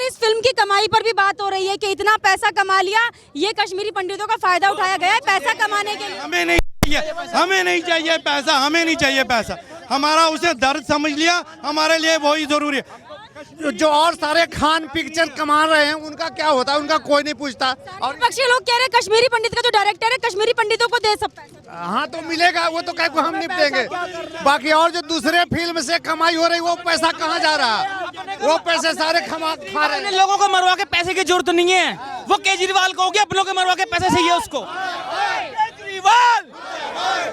इस फिल्म की कमाई पर भी बात हो रही है कि इतना पैसा कमा लिया, ये कश्मीरी पंडितों का फायदा उठाया गया है पैसा कमाने के लिए। हमें नहीं चाहिए पैसा, हमें नहीं चाहिए पैसा। हमारा उसे दर्द समझ लिया, हमारे लिए वही जरूरी है। जो और सारे खान पिक्चर कमा रहे हैं उनका क्या होता है, उनका कोई नहीं पूछता। और विपक्षी लोग कह रहे हैं कश्मीरी पंडित का जो डायरेक्टर है कश्मीरी पंडितों को दे सब पैसा। हाँ तो मिलेगा, वो तो कहीं को हम निपटेंगे। बाकी और जो दूसरे फिल्म से कमाई हो रही वो पैसा कहाँ जा रहा है? वो पैसे सारे खा रहे हैं। लोगों को मरवा के पैसे की जरूरत नहीं है, वो केजरीवाल को हो गया, अपनों के मरवा के पैसे चाहिए उसको।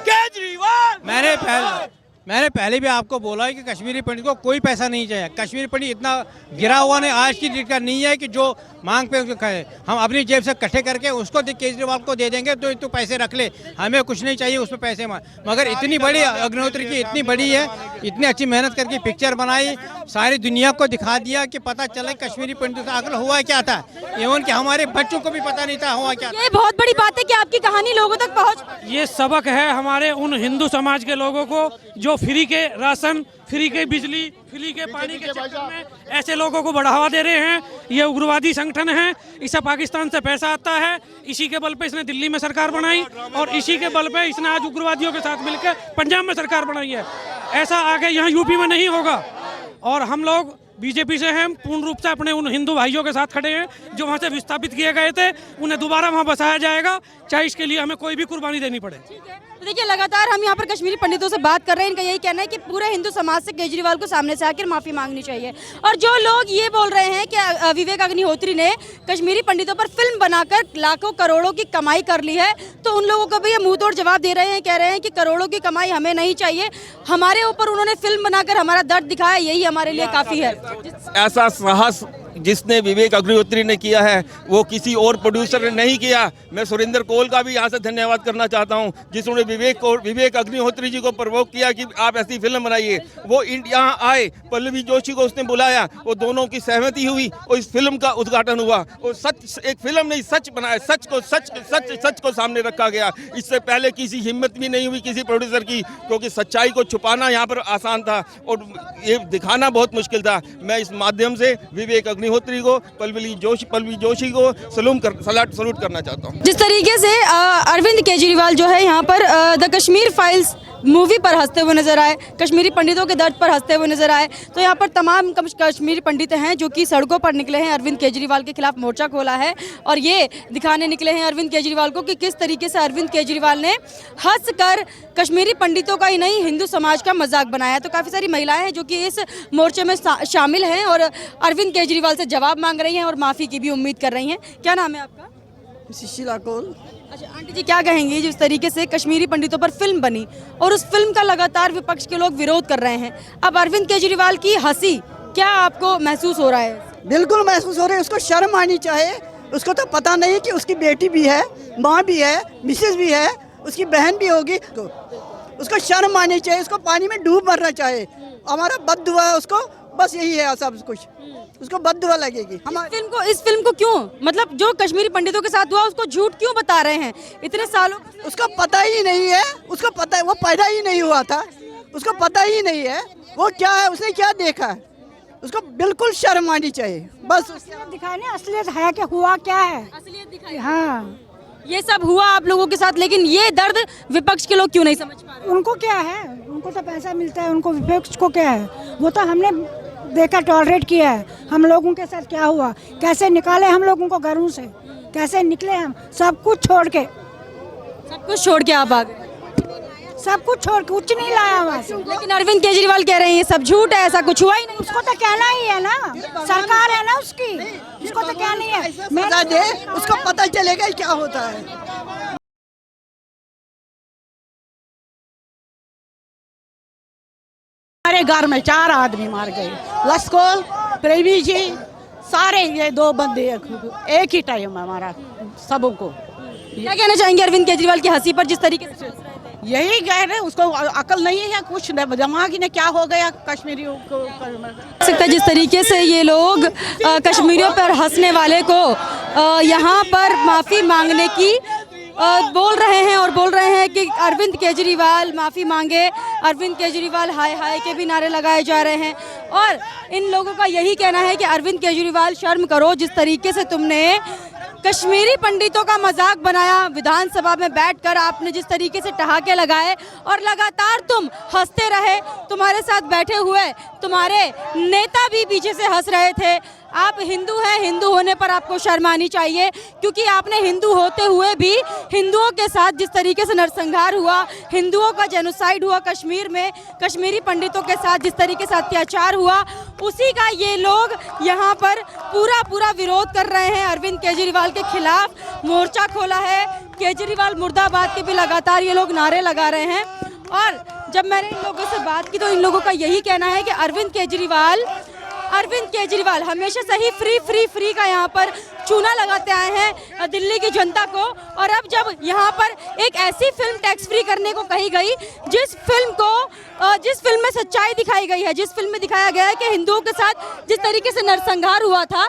केजरीवाल मैंने पहले भी आपको बोला है कि कश्मीरी पंडित को कोई पैसा नहीं चाहिए। कश्मीरी पंडित इतना गिरा हुआ नहीं आज की डेट का नहीं है कि जो मांग पे कहे हम अपनी जेब से इकट्ठे करके उसको केजरीवाल को दे देंगे तो पैसे रख ले, हमें कुछ नहीं चाहिए उसमें पैसे। मगर इतनी बड़ी अग्निहोत्री की इतनी बड़ी है, इतनी अच्छी मेहनत करके पिक्चर बनाई, सारी दुनिया को दिखा दिया कि पता चला कश्मीरी पंडित से आखिर हुआ क्या था। इवन कि हमारे बच्चों को भी पता नहीं था हुआ क्या। ये बहुत बड़ी बात है कि आपकी कहानी लोगों तक पहुँच। ये सबक है हमारे उन हिंदू समाज के लोगों को जो फ्री के राशन, फ्री के बिजली, फ्री के पानी के चक्कर में ऐसे लोगों को बढ़ावा दे रहे हैं। ये उग्रवादी संगठन है, इसे पाकिस्तान से पैसा आता है, इसी के बल पे इसने दिल्ली में सरकार बनाई और इसी के बल पे इसने आज उग्रवादियों के साथ मिलकर पंजाब में सरकार बनाई है। ऐसा आगे यहाँ यूपी में नहीं होगा और हम लोग बीजेपी से हैं, पूर्ण रूप से अपने उन हिंदू भाइयों के साथ खड़े हैं जो वहाँ से विस्थापित किए गए थे, उन्हें दोबारा वहाँ बसाया जाएगा, चाहे इसके लिए हमें कोई भी कुर्बानी देनी पड़े। तो देखिए लगातार हम यहाँ पर कश्मीरी पंडितों से बात कर रहे हैं, इनका यही कहना है कि पूरे हिंदू समाज से केजरीवाल को सामने से आकर माफी मांगनी चाहिए। और जो लोग ये बोल रहे हैं कि विवेक अग्निहोत्री ने कश्मीरी पंडितों पर फिल्म बनाकर लाखों करोड़ों की कमाई कर ली है, तो उन लोगों को भी ये मुंह तोड़ जवाब दे रहे हैं, कह रहे हैं कि करोड़ों की कमाई हमें नहीं चाहिए, हमारे ऊपर उन्होंने फिल्म बनाकर हमारा दर्द दिखाया, यही हमारे लिए काफी है। ऐसा साहस जिसने विवेक अग्निहोत्री ने किया है वो किसी और प्रोड्यूसर ने नहीं किया। मैं सुरेंद्र कोल का भी यहाँ से धन्यवाद करना चाहता हूँ जिसने विवेक अग्निहोत्री जी को प्रवोक किया कि आप ऐसी फिल्म बनाइए। वो यहाँ आए, पल्लवी जोशी को उसने बुलाया, वो दोनों की सहमति हुई और इस फिल्म का उद्घाटन हुआ और सच, एक फिल्म नहीं सच बनाया, सच को सामने रखा गया। इससे पहले किसी हिम्मत भी नहीं हुई किसी प्रोड्यूसर की, क्योंकि सच्चाई को छुपाना यहाँ पर आसान था और ये दिखाना बहुत मुश्किल था। मैं इस माध्यम से विवेक अग्निहोत्री को, पल्लवी जोशी को सलूट करना चाहता हूँ। जिस तरीके से अरविंद केजरीवाल जो है यहाँ पर द कश्मीर फाइल्स मूवी पर हंसते हुए नजर आए, कश्मीरी पंडितों के दर्द पर हंसते हुए नजर आए, तो यहाँ पर तमाम कश्मीरी पंडित हैं जो कि सड़कों पर निकले हैं, अरविंद केजरीवाल के खिलाफ मोर्चा खोला है और ये दिखाने निकले हैं अरविंद केजरीवाल को कि किस तरीके से अरविंद केजरीवाल ने हंसकर कश्मीरी पंडितों का ही नहीं हिंदू समाज का मजाक बनाया। तो काफ़ी सारी महिलाएं हैं जो कि इस मोर्चे में शामिल हैं और अरविंद केजरीवाल से जवाब मांग रही हैं और माफ़ी की भी उम्मीद कर रही हैं। क्या नाम है आपका? सुशीला कौल। अच्छा आंटी जी, क्या कहेंगी जिस तरीके से कश्मीरी पंडितों पर फिल्म बनी और उस फिल्म का लगातार विपक्ष के लोग विरोध कर रहे हैं, अब अरविंद केजरीवाल की हंसी क्या आपको महसूस हो रहा है? बिल्कुल महसूस हो रहा है, उसको शर्म आनी चाहिए। उसको तो पता नहीं कि उसकी बेटी भी है, माँ भी है, मिसेज भी है, उसकी बहन भी होगी, तो उसको शर्म आनी चाहिए, उसको पानी में डूब मरना चाहिए। हमारा बद्दुआ है उसको, बस यही है सब कुछ, उसको बद्दुआ लगेगी। इस फिल्म को क्यों, मतलब जो कश्मीरी पंडितों के साथ हुआ उसको झूठ क्यों बता रहे हैं इतने सालों? उसको पता ही नहीं है, उसको पता है, वो पैदा ही नहीं हुआ था, उसको पता ही नहीं है वो क्या है, उसने क्या देखा है। उसको बिल्कुल शर्म आनी चाहिए। बस दिखाने असलियत है कि हुआ क्या है, असलियत दिखाई। हाँ ये सब हुआ आप लोगों के साथ, लेकिन ये दर्द विपक्ष के लोग क्यों नहीं समझ पा रहे? उनको क्या है, उनको तो पैसा मिलता है, उनको विपक्ष को क्या है, वो तो हमने देखा, टॉलरेट किया है। हम लोगों के साथ क्या हुआ, कैसे निकाले हम लोगों को घरों से, कैसे निकले हम, सब कुछ छोड़ के आप आ गए, सब कुछ छोड़ के, कुछ नहीं लाया वहाँ से। लेकिन अरविंद केजरीवाल कह रहे हैं ये सब झूठ है, ऐसा कुछ हुआ ही नहीं। उसको तो कहना ही है ना, सरकार है ना उसकी, उसको तो कहना ही है। बता दे, उसको पता चलेगा क्या होता है। हमारे घर में 4 आदमी मार गए, लस्कोल, प्रेमी जी, सारे ये 2 बंदे एक ही टाइम हमारा सबों को। क्या कहना चाहेंगे अरविंद केजरीवाल की हंसी पर जिस तरीके से? यही कह रहे, उसको अकल नहीं है, कुछ दिमाग ने क्या हो गया कश्मीरियों को। सकता जिस तरीके से ये लोग कश्मीरियों पर हंसने वाले को यहाँ पर माफ़ी मांगने की बोल रहे हैं कि अरविंद केजरीवाल माफ़ी मांगे, अरविंद केजरीवाल हाय हाय के भी नारे लगाए जा रहे हैं। और इन लोगों का यही कहना है कि अरविंद केजरीवाल शर्म करो, जिस तरीके से तुमने कश्मीरी पंडितों का मजाक बनाया, विधानसभा में बैठकर आपने जिस तरीके से ठहाके लगाए और लगातार तुम हंसते रहे, तुम्हारे साथ बैठे हुए तुम्हारे नेता भी पीछे से हंस रहे थे। आप हिंदू हैं, हिंदू होने पर आपको शर्म आनी चाहिए, क्योंकि आपने हिंदू होते हुए भी हिंदुओं के साथ जिस तरीके से नरसंहार हुआ, हिंदुओं का जेनोसाइड हुआ कश्मीर में, कश्मीरी पंडितों के साथ जिस तरीके से अत्याचार हुआ, उसी का ये लोग यहाँ पर पूरा विरोध कर रहे हैं। अरविंद केजरीवाल के खिलाफ मोर्चा खोला है, केजरीवाल मुर्दाबाद के भी लगातार ये लोग नारे लगा रहे हैं। और जब मैंने इन लोगों से बात की तो इन लोगों का यही कहना है कि अरविंद केजरीवाल हमेशा से ही फ्री का यहाँ पर चूना लगाते आए हैं दिल्ली की जनता को। और अब जब यहाँ पर एक ऐसी फिल्म टैक्स फ्री करने को कही गई, जिस फिल्म में सच्चाई दिखाई गई है, जिस फिल्म में दिखाया गया है कि हिंदुओं के साथ जिस तरीके से नरसंहार हुआ था,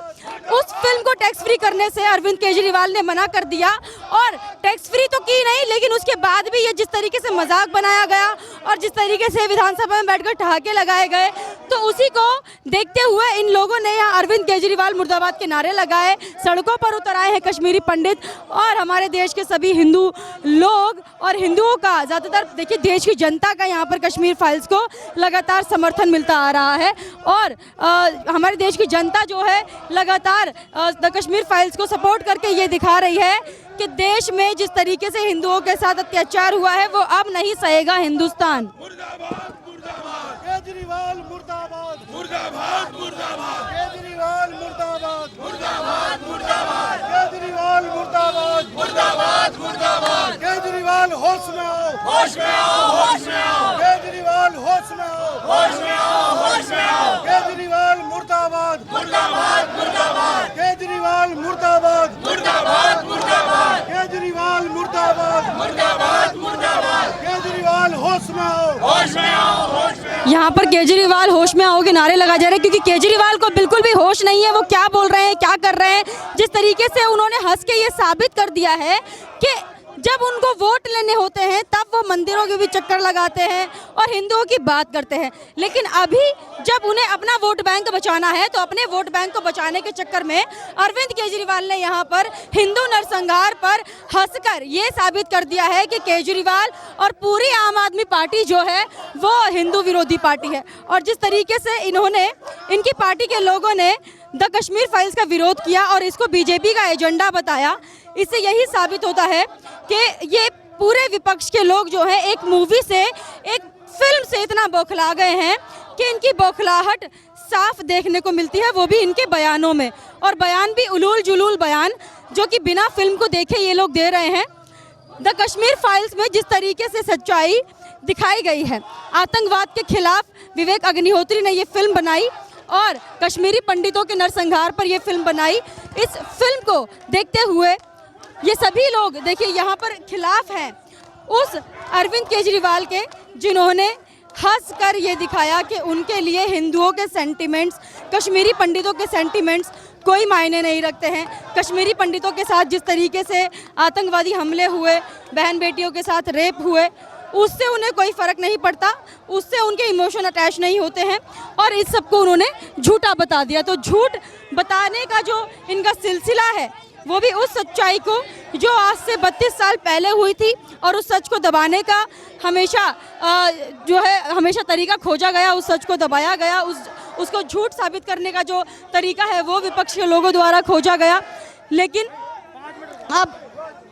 उस फिल्म को टैक्स फ्री करने से अरविंद केजरीवाल ने मना कर दिया। और टैक्स फ्री तो की नहीं, लेकिन उसके बाद भी ये जिस तरीके से मजाक बनाया गया और जिस तरीके से विधानसभा में बैठकर ठहाके लगाए गए, तो उसी को देखते हुए इन लोगों ने यहाँ अरविंद केजरीवाल मुर्दाबाद के नारे लगाए, सड़कों पर उतर आए हैं कश्मीरी पंडित और हमारे देश के सभी हिंदू लोग। और हिंदुओं का ज़्यादातर, देखिए, देश की जनता का यहाँ पर कश्मीर फाइल्स को लगातार समर्थन मिलता आ रहा है। और हमारे देश की जनता जो है लगातार द कश्मीर फाइल्स को सपोर्ट करके ये दिखा रही है कि देश में जिस तरीके से हिंदुओं के साथ अत्याचार हुआ है वो अब नहीं सहेगा हिंदुस्तान। केजरीवाल मुर्दाबाद, मुर्दाबाद, मुर्दाबाद, केजरीवाल मुर्दाबाद, मुर्दाबाद, मुर्दाबाद, केजरीवाल मुर्दाबाद, मुर्दाबाद, मुर्दाबाद, केजरीवाल होश में आओ, होश में आओ, होश में आओ, केजरीवाल होश में आओ, होश में आओ, होश में आओ, केजरीवाल मुर्दाबाद, मुर्दाबाद, मुर्दाबाद, केजरीवाल मुर्दाबाद, मुर्दाबाद, मुर्दाबाद, केजरीवाल मुर्दाबाद, मुर्दाबाद, मुर्दाबाद, केजरीवाल होश में आओ, होश में आओ, होश में आओ। यहाँ पर केजरीवाल होश में आओ के नारे लगाए जा रहे हैं, क्योंकि केजरीवाल को बिल्कुल भी होश नहीं है, वो क्या बोल रहे हैं, क्या कर रहे हैं। जिस तरीके से उन्होंने हंस के ये साबित कर दिया है कि जब उनको वोट लेने होते हैं तब वो मंदिरों के भी चक्कर लगाते हैं और हिंदुओं की बात करते हैं, लेकिन अभी जब उन्हें अपना वोट बैंक बचाना है तो अपने वोट बैंक को बचाने के चक्कर में अरविंद केजरीवाल ने यहाँ पर हिंदू नरसंहार पर हंसकर ये साबित कर दिया है कि केजरीवाल और पूरी आम आदमी पार्टी जो है वो हिंदू विरोधी पार्टी है। और जिस तरीके से इनकी पार्टी के लोगों ने द कश्मीर फाइल्स का विरोध किया और इसको बीजेपी का एजेंडा बताया, इससे यही साबित होता है कि ये पूरे विपक्ष के लोग जो हैं एक मूवी से, एक फिल्म से इतना बौखला गए हैं कि इनकी बौखलाहट साफ देखने को मिलती है, वो भी इनके बयानों में। और बयान भी उलूल जुलूल बयान जो कि बिना फिल्म को देखे ये लोग दे रहे हैं। द कश्मीर फाइल्स में जिस तरीके से सच्चाई दिखाई गई है, आतंकवाद के खिलाफ विवेक अग्निहोत्री ने ये फिल्म बनाई और कश्मीरी पंडितों के नरसंहार पर यह फिल्म बनाई। इस फिल्म को देखते हुए ये सभी लोग, देखिए, यहाँ पर खिलाफ हैं उस अरविंद केजरीवाल के, जिन्होंने हंस कर ये दिखाया कि उनके लिए हिंदुओं के सेंटिमेंट्स, कश्मीरी पंडितों के सेंटिमेंट्स कोई मायने नहीं रखते हैं। कश्मीरी पंडितों के साथ जिस तरीके से आतंकवादी हमले हुए, बहन बेटियों के साथ रेप हुए, उससे उन्हें कोई फ़र्क नहीं पड़ता, उससे उनके इमोशन अटैच नहीं होते हैं और इस सब को उन्होंने झूठा बता दिया। तो झूठ बताने का जो इनका सिलसिला है वो भी उस सच्चाई को जो आज से 32 साल पहले हुई थी, और उस सच को दबाने का हमेशा तरीका खोजा गया, उस सच को दबाया गया, उसको झूठ साबित करने का जो तरीका है वो विपक्ष के लोगों द्वारा खोजा गया। लेकिन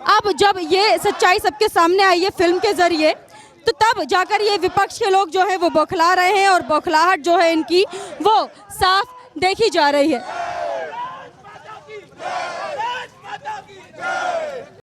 अब जब ये सच्चाई सबके सामने आई है फिल्म के जरिए, तो तब जाकर ये विपक्ष के लोग जो है वो बौखला रहे हैं और बौखलाहट जो है इनकी वो साफ देखी जा रही है।